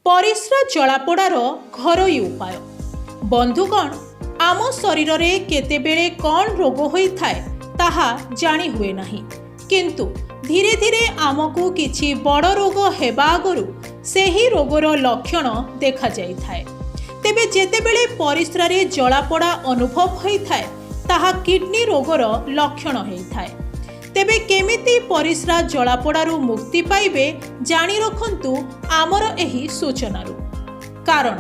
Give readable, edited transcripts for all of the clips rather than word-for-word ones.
परिस्रा जलापोड़ार घरोई उपाय। बंधुगण, आम शरीर में केतेबेले कौन रोग होता है ताहा जानी हुए नहीं, किंतु धीरे धीरे आमको किछि बड़ रोग हेबा आगरु सेही रोगर लक्षण देखा जाई थाए। तेबे जेतेबेले परिस्रा रे जलापोड़ा अनुभव होता है ताहा किडनी रोगर लक्षण होता है। तेबे केमिति परिस्रा जलापोड़ारू मुक्ति पाइबे जानी रखंतु आमर एही सूचनारू। कारण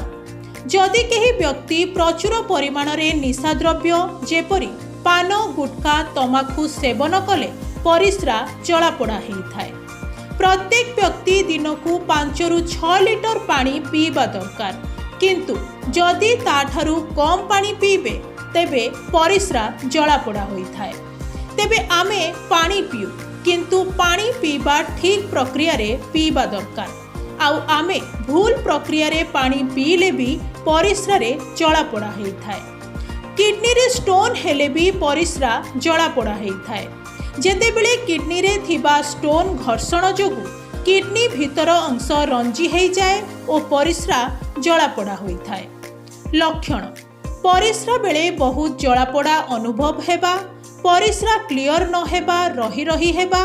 जदि केही व्यक्ति प्रचुर परिमाण रे निशा द्रव्य जेपरि पान, गुटखा, तमाखु सेवन कले परिस्रा जलापोड़ा होता है। प्रत्येक व्यक्ति दिनकू 5 ରୁ 6 लिटर पानी पीवा दरकार, किंतु जदि ताठारू कम पानी पीबे तेबे परिस्रा जलापोड़ा होता है। तेबे आमे पानी पीऊ, किंतु पानी पीवा ठीक प्रक्रिया रे पीवा दरकार। आउ आमे भूल प्रक्रिया रे पानी पीले भी परिस्रा रे जलापोड़ा होता है। किडनी रे स्टोन हेले भी परिस्रा जलापोड़ा होता है। जेतेबेले किडनी रे थिबा स्टोन घर्षण जोगु किडनी भीतर अंश रंजी हो जाए और परिस्रा जलापोड़ा होता है। लक्षण परिस्रा बेले बहुत जलापोड़ा अनुभव हेबा, परिस्रा क्लियर न हेबा, रही रही हेबा,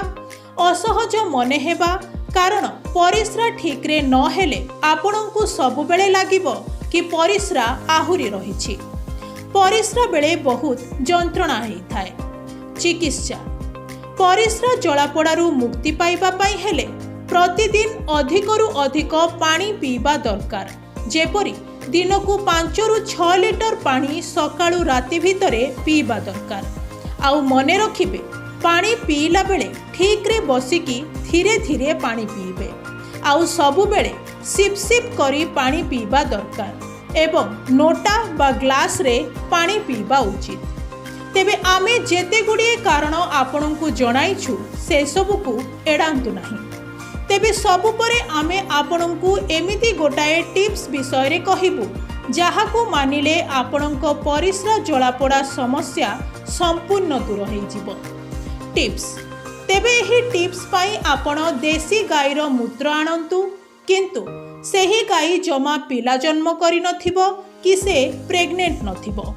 असहज मने हेबा। कारण परिस्रा ठीक रे न हेले आपनकु सब बेले लागिबो कि परिस्रा आहुरी रहिछि। परिस्रा बेले बहुत जंत्रणा होइथाय। चिकित्सा परिस्रा जलापोड़ारू मुक्ति पाइबा पाई हेले प्रतिदिन अधिकरू अधिक पानी पीवा दरकार। जेपरि दिनकू 5 ରୁ 6 लिटर पानी सकाळू राति भितरे पीवा दरकार। आउ मने रखिबे पानी पीला बेले ठीक रे बसिकी धीरे धीरे पानी पीबे। आउ सबु बेले सिप सिप करी पानी पीवा दरकार एवं नोटा बा ग्लास रे पानी पीवा उचित। तेबे आमे जेते गुड़िए कारण आपनकु जणाइछु से सबुकु एडांतु नाही। तेबे सबु परे आमे आपनकु एमिति गोटाए टिप्स विषय रे कहिबु जहाकु मानिले आपनको परिस्रा जलापोड़ा समस्या संपूर्ण दूर हो जिवो। टिप्स तेबे एही टिप्स पाई आपण देसी गाईर मूत्र आणंतु, किंतु सेही गाई जमा पिला जन्म करि नथिबो कि से प्रेग्नेंट नथिबो।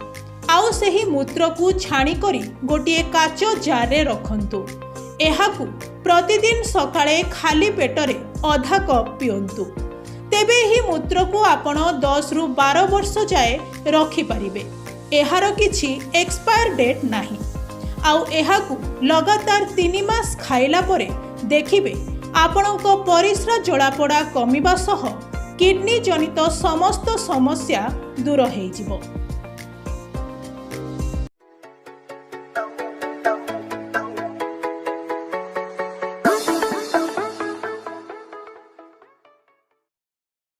आउ सेही मूत्र को छाणी करी गोटिए काच जार रे रखंतु। एहाकु प्रतिदिन सकाळे खाली पेटरे आधा कप पियंतु। तेबे एही मूत्र को आपण 10 ରୁ 12 वर्ष जाए रखि परिबे। एहार किछि एक्सपायर डेट नाही। आउ एहाकु लगातार 3 मास खाइला परे देखिबे आपणको परिस्रा जलापोड़ा कमिबा सह किडनी जनित समस्त समस्या दूर हो जिवो।